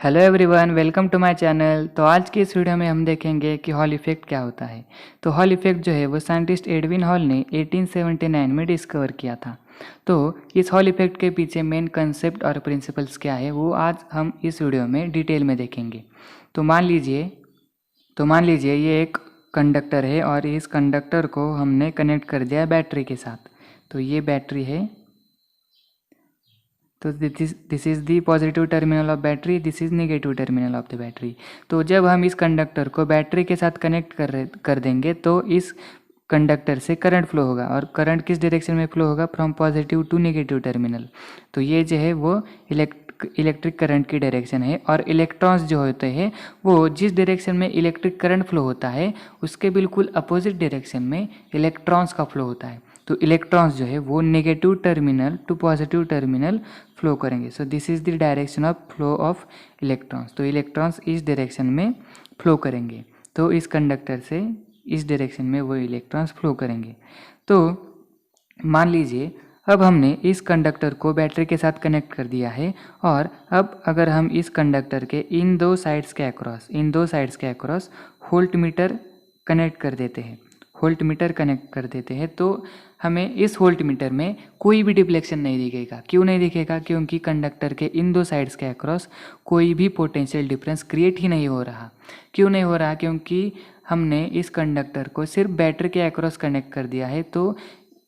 Hello everyone, welcome to my channel. तो आज की इस वीडियो में हम देखेंगे कि हॉल इफ़ेक्ट क्या होता है। तो हॉल इफ़ेक्ट जो है वो साइंटिस्ट एडविन हॉल ने 1879 में डिस्कवर किया था। तो इस हॉल इफ़ेक्ट के पीछे मेन कंसेप्ट और प्रिंसिपल्स क्या है वो आज हम इस वीडियो में डिटेल में देखेंगे। तो मान लीजिए ये एक कंडक्टर है और इस कंडक्टर को हमने कनेक्ट कर दिया बैटरी के साथ। तो ये बैटरी है। तो this is the positive terminal of battery, this is negative terminal of the battery. तो जब हम इस कंडक्टर को बैटरी के साथ कनेक्ट कर देंगे तो इस कंडक्टर से करंट फ्लो होगा। और करंट किस डायरेक्शन में फ्लो होगा? From positive to negative terminal. तो ये जो है वो इलेक्ट्रिक करंट की डायरेक्शन है। और इलेक्ट्रॉन्स जो होते हैं वो जिस डायरेक्शन में इलेक्ट्रिक करंट फ्लो होता है उसके बिल्कुल अपोजिट डायरेक्शन में इलेक्ट्रॉन्स का फ्लो होता है। तो इलेक्ट्रॉन्स जो है वो negative terminal to positive terminal flow करेंगे। So this is the direction of flow of electrons. तो इलेक्ट्रॉन्स इस डायरेक्शन में फ्लो करेंगे। तो इस कंडक्टर से इस डायरेक्शन में वो इलेक्ट्रॉन्स फ्लो करेंगे। तो मान लीजिए अब हमने इस कंडक्टर को बैटरी के साथ कनेक्ट कर दिया है। और अब अगर हम इस कंडक्टर के इन दो साइड्स के अक्रॉस वोल्ट मीटर कनेक्ट कर देते हैं तो हमें इस वोल्ट मीटर में कोई भी डिफ्लेक्शन नहीं दिखेगा। क्यों नहीं दिखेगा? क्योंकि कंडक्टर के इन दो साइड्स के अक्रॉस कोई भी पोटेंशियल डिफरेंस क्रिएट ही नहीं हो रहा। क्यों नहीं हो रहा? क्योंकि हमने इस कंडक्टर को सिर्फ बैटरी के अक्रॉस कनेक्ट कर दिया है। तो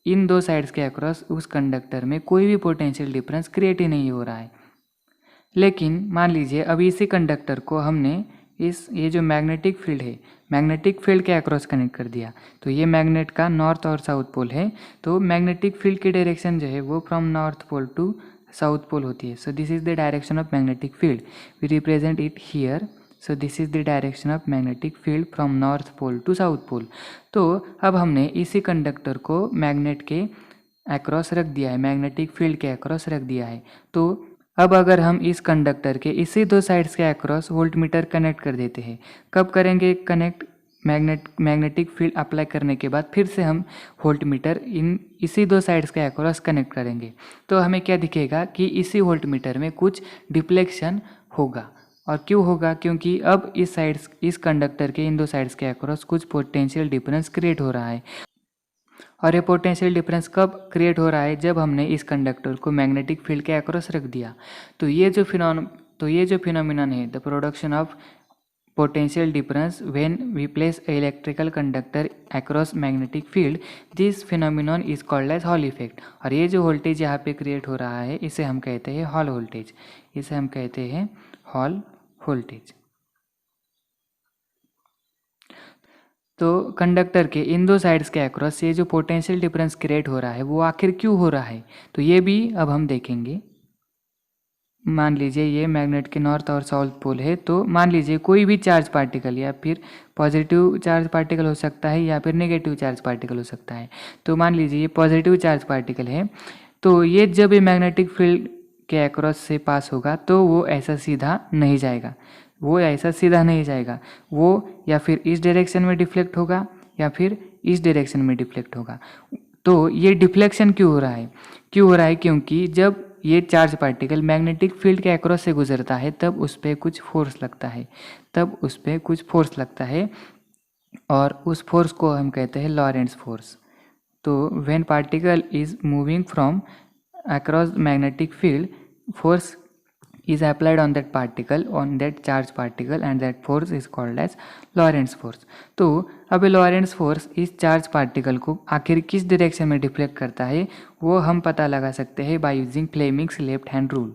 इन दो साइड्स के अक्रॉस उस कंडक्टर में कोई भी पोटेंशियल डिफरेंस क्रिएट ही नहीं हो रहा है। लेकिन मान लीजिए अभी इसी कंडक्टर को हमने ये जो मैग्नेटिक फील्ड के अक्रॉस कनेक्ट कर दिया। तो ये मैग्नेट का नॉर्थ और साउथ पोल है। तो मैग्नेटिक फील्ड की डायरेक्शन जो है वो from north pole to south pole होती है। So this is the direction of magnetic field, we represent it here. So this is the direction of magnetic field from north pole to south pole. तो अब हमने इसी conductor को magnet के across रख दिया है, मैग्नेटिक फील्ड के अक्रॉस रख दिया है। तो अब अगर हम इस कंडक्टर के इसी दो साइड्स के अक्रॉस वोल्ट मीटर कनेक्ट कर देते हैं, कब करेंगे कनेक्ट? मैग्नेटिक फील्ड अप्लाई करने के बाद फिर से हम वोल्ट मीटर इसी दो साइड्स के अक्रॉस कनेक्ट करेंगे। तो हमें क्या दिखेगा कि इसी वोल्ट मीटर में कुछ डिफ्लेक्शन होगा। और क्यों होगा? क्योंकि अब इस कंडक्टर के इन दो साइड्स के अक्रॉस कुछ पोटेंशियल डिफरेंस क्रिएट हो रहा है। और ये पोटेंशियल डिफरेंस कब क्रिएट हो रहा है? जब हमने इस कंडक्टर को मैग्नेटिक फील्ड के अक्रॉस रख दिया। तो ये जो फिनोमिनन है, the production of potential difference when we place electrical conductor across magnetic field, this phenomenon is called as Hall effect. और ये जो वोल्टेज यहाँ पे क्रिएट हो रहा है इसे हम कहते हैं हॉल वोल्टेज। तो कंडक्टर के इन दो साइड्स के अक्रॉस ये जो पोटेंशियल डिफरेंस क्रिएट हो रहा है वो आखिर क्यों हो रहा है? तो ये भी अब हम देखेंगे। मान लीजिए ये मैग्नेट के नॉर्थ और साउथ पोल है। तो मान लीजिए कोई भी चार्ज पार्टिकल, या फिर पॉजिटिव चार्ज पार्टिकल हो सकता है या फिर नेगेटिव चार्ज पार्टिकल हो सकता है। तो मान लीजिए ये पॉजिटिव चार्ज पार्टिकल है। तो ये जब ये मैग्नेटिक फील्ड के अक्रॉस से पास होगा तो वो ऐसा सीधा नहीं जाएगा। वो या फिर इस डायरेक्शन में डिफ्लेक्ट होगा या फिर इस डायरेक्शन में डिफ्लेक्ट होगा। तो ये डिफ्लेक्शन क्यों हो रहा है? क्योंकि जब ये चार्ज पार्टिकल मैग्नेटिक फील्ड के अक्रॉस से गुजरता है तब उस पर कुछ फोर्स लगता है। और उस फोर्स को हम कहते हैं लॉरेंट्ज फोर्स। तो when particle is moving from across magnetic field, force is applied on that charge particle, and that force is called as Lorentz force। तो अब लॉरेंट्स फोर्स इस चार्ज पार्टिकल को आखिर किस डायरेक्शन में डिफ्लेक्ट करता है वो हम पता लगा सकते हैं by using Fleming's left hand rule.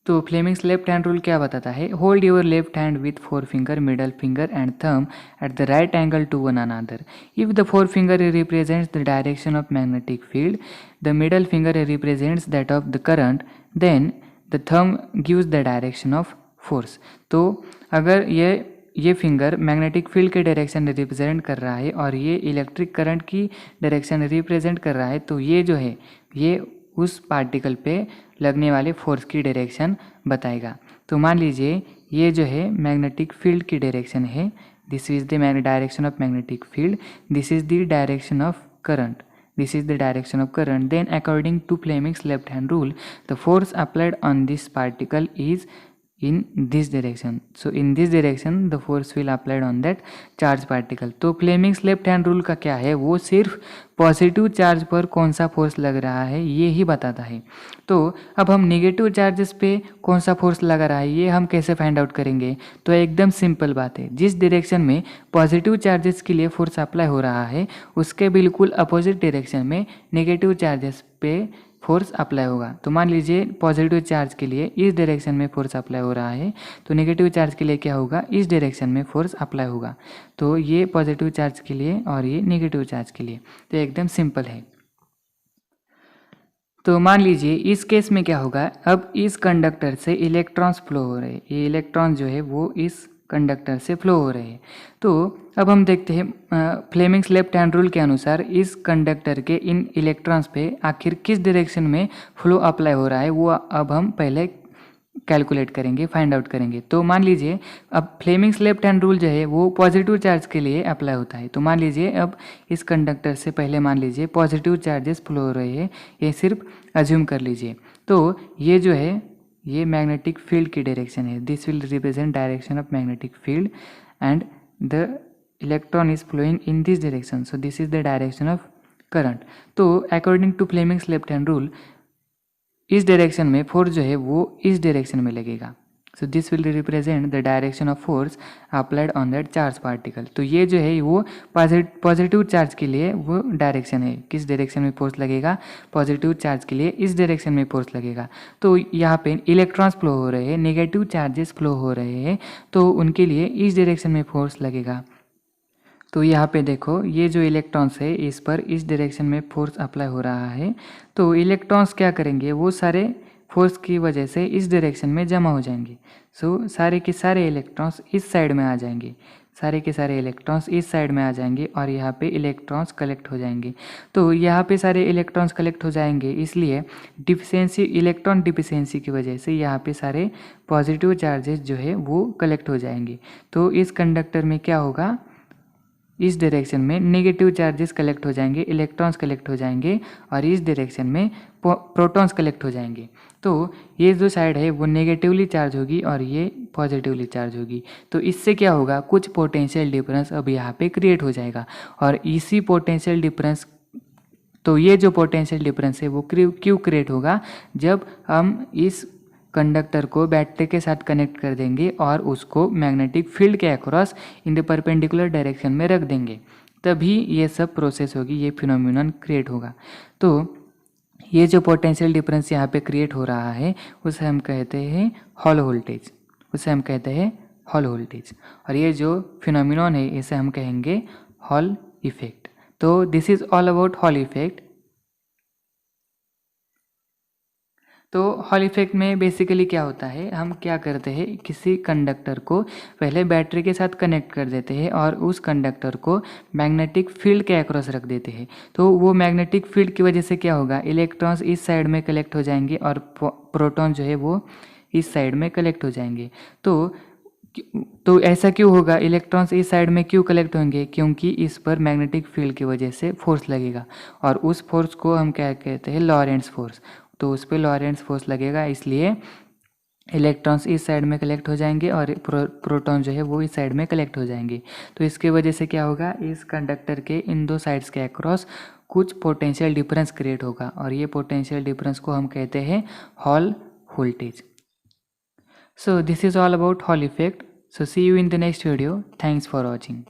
तो फ्लेमिंग्स लेफ्ट हैंड रूल क्या बताता है? Hold your left hand with fore finger, middle finger and thumb at the right angle to one another. If the fore finger represents the direction of magnetic field, the middle finger represents that of the current, then the thumb gives the direction of force. तो अगर ये finger magnetic field के direction represent कर रहा है और ये electric current की डायरेक्शन रिप्रेजेंट कर रहा है, तो ये जो है ये उस पार्टिकल पे लगने वाले फोर्स की डायरेक्शन बताएगा। तो मान लीजिए ये जो है मैग्नेटिक फील्ड की डायरेक्शन है, this is the direction of magnetic field, this is the direction of current, then according to Fleming's left hand rule, the force applied on this particle is in this direction. So in this direction the force will applied on that charge particle. तो Fleming's left hand rule का क्या है, वो सिर्फ positive charge पर कौन सा force लग रहा है ये ही बताता है। तो अब हम नेगेटिव चार्जेस पे कौन सा फोर्स लग रहा है ये हम कैसे फाइंड आउट करेंगे। तो एकदम सिंपल बात है, जिस डायरेक्शन में पॉजिटिव चार्जेस के लिए फोर्स अप्लाई हो रहा है उसके बिल्कुल अपोजिट डायरेक्शन में नेगेटिव चार्जेस पे फोर्स अप्लाई होगा। तो मान लीजिए पॉजिटिव चार्ज के लिए इस डायरेक्शन में फोर्स अप्लाई हो रहा है, तो नेगेटिव चार्ज के लिए क्या होगा, इस डायरेक्शन में फोर्स अप्लाई होगा। तो ये पॉजिटिव चार्ज के लिए और ये नेगेटिव चार्ज के लिए, तो एकदम सिंपल है। तो मान लीजिए इस केस में क्या होगा, अब इस कंडक्टर से इलेक्ट्रॉन्स फ्लो हो रहे हैं, ये इलेक्ट्रॉन जो है वो इस कंडक्टर से फ्लो हो रहे हैं। तो अब हम देखते हैं फ्लेमिंग्स लेफ्ट हैंड रूल के अनुसार इस कंडक्टर के इन इलेक्ट्रॉन्स पे आखिर किस डायरेक्शन में फ्लो अप्लाई हो रहा है वो अब हम पहले कैलकुलेट करेंगे, फाइंड आउट करेंगे। तो मान लीजिए अब फ्लेमिंग्स लेफ्ट हैंड रूल जो है वो पॉजिटिव चार्ज के लिए अप्लाई होता है। तो मान लीजिए अब इस कंडक्टर से पहले मान लीजिए पॉजिटिव चार्जेस फ्लो हो रहे हैं, ये सिर्फ अज्यूम कर लीजिए। तो ये जो है ये मैग्नेटिक फील्ड की डायरेक्शन है, this will represent direction of magnetic field and the electron is flowing in this direction, so this is the direction of current. तो according to Fleming's left hand rule इस direction में force जो है वो इस direction में लगेगा। So this will represent the direction of force applied on that charge particle. तो ये जो है वो पॉजिटिव चार्ज के लिए वो डायरेक्शन है, किस डायरेक्शन में फोर्स लगेगा, पॉजिटिव चार्ज के लिए इस डायरेक्शन में फोर्स लगेगा। तो यहाँ पे इलेक्ट्रॉन्स फ्लो हो रहे हैं, नेगेटिव चार्जेस फ्लो हो रहे हैं, तो उनके लिए इस डायरेक्शन में फोर्स लगेगा। तो यहाँ पे देखो ये जो इलेक्ट्रॉन्स है इस पर इस डायरेक्शन में फोर्स अप्लाई हो रहा है। तो इलेक्ट्रॉन्स क्या करेंगे, वो सारे फोर्स की वजह से इस डायरेक्शन में जमा हो जाएंगे। सो सारे के सारे इलेक्ट्रॉन्स इस साइड में आ जाएंगे, सारे के सारे इलेक्ट्रॉन्स इस साइड में आ जाएंगे और यहाँ पे इलेक्ट्रॉन्स कलेक्ट हो जाएंगे। तो यहाँ पे सारे इलेक्ट्रॉन्स कलेक्ट हो जाएंगे, इसलिए डिफिशेंसी, इलेक्ट्रॉन डिफिशेंसी की वजह से यहाँ पे सारे पॉजिटिव चार्जेस जो है वो कलेक्ट हो जाएंगे। तो इस कंडक्टर में क्या होगा, इस डायरेक्शन में नेगेटिव चार्जेस कलेक्ट हो जाएंगे, इलेक्ट्रॉन्स कलेक्ट हो जाएंगे और इस डायरेक्शन में प्रोटॉन्स कलेक्ट हो जाएंगे। तो ये जो साइड है वो नेगेटिवली चार्ज होगी और ये पॉजिटिवली चार्ज होगी। तो इससे क्या होगा, कुछ पोटेंशियल डिफरेंस अब यहाँ पे क्रिएट हो जाएगा और इसी पोटेंशियल डिफरेंस, तो ये जो पोटेंशियल डिफरेंस है वो क्यों क्रिएट होगा, जब हम इस कंडक्टर को बैटरी के साथ कनेक्ट कर देंगे और उसको मैग्नेटिक फील्ड के across in the perpendicular direction में रख देंगे, तभी ये सब प्रोसेस होगी, ये फिनोमिनन क्रिएट होगा। तो ये जो पोटेंशियल डिफरेंस यहाँ पे क्रिएट हो रहा है उसे हम कहते हैं हॉल वोल्टेज, उसे हम कहते हैं हॉल वोल्टेज। और ये जो फिनोमिनन है इसे हम कहेंगे हॉल इफेक्ट। तो this is all about hall effect. तो हॉल इफेक्ट में बेसिकली क्या होता है, हम क्या करते हैं, किसी कंडक्टर को पहले बैटरी के साथ कनेक्ट कर देते हैं और उस कंडक्टर को मैग्नेटिक फील्ड के अक्रॉस रख देते हैं। तो वो मैग्नेटिक फील्ड की वजह से क्या होगा, इलेक्ट्रॉन्स इस साइड में कलेक्ट हो जाएंगे और प्रोटॉन जो है वो इस साइड में कलेक्ट हो जाएंगे। तो ऐसा क्यों होगा, इलेक्ट्रॉन्स इस साइड में क्यों कलेक्ट होंगे, क्योंकि इस पर मैग्नेटिक फील्ड की वजह से फोर्स लगेगा और उस फोर्स को हम क्या कहते हैं, लॉरेंट्ज फोर्स। तो उस पर लॉरेंट्ज फोर्स लगेगा, इसलिए इलेक्ट्रॉन्स इस साइड में कलेक्ट हो जाएंगे और प्रोटॉन जो है वो इस साइड में कलेक्ट हो जाएंगे। तो इसके वजह से क्या होगा, इस कंडक्टर के इन दो साइड्स के अक्रॉस कुछ पोटेंशियल डिफरेंस क्रिएट होगा और ये पोटेंशियल डिफरेंस को हम कहते हैं hall voltage. So this is all about Hall effect. So see you in the next video. Thanks for watching.